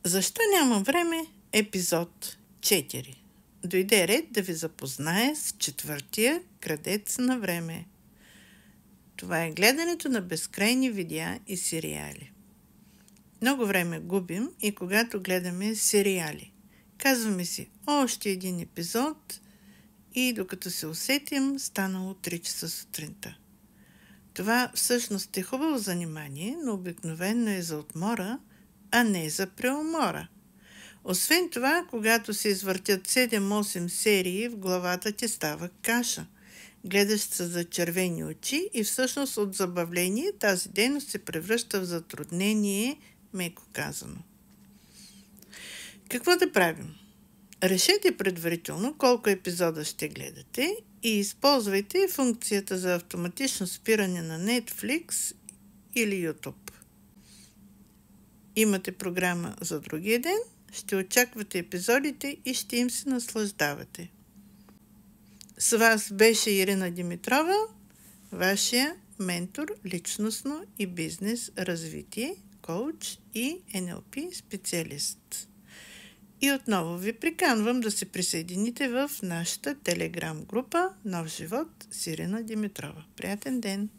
Защо нямам време? Епизод 4. Дойде ред да ви запознае с четвъртия крадец на време. Това е гледането на безкрайни видеа и сериали. Много време губим и когато гледаме сериали. Казваме си още един епизод и докато се усетим, станало 3 часа сутринта. Това всъщност е хубаво занимание, но обикновено е за отмора, а не за преумора. Освен това, когато се извъртят 7-8 серии, в главата ти става каша. Гледаш се за червени очи и всъщност от забавление тази дейност се превръща в затруднение, меко казано. Какво да правим? Решете предварително колко епизода ще гледате и използвайте функцията за автоматично спиране на Netflix или YouTube. Имате програма за другия ден, ще очаквате епизодите и ще им се наслаждавате. С вас беше Ирина Димитрова, вашия ментор личностно и бизнес развитие, коуч и NLP специалист. И отново ви приканвам да се присъедините в нашата телеграм група Нов живот с Ирина Димитрова. Приятен ден!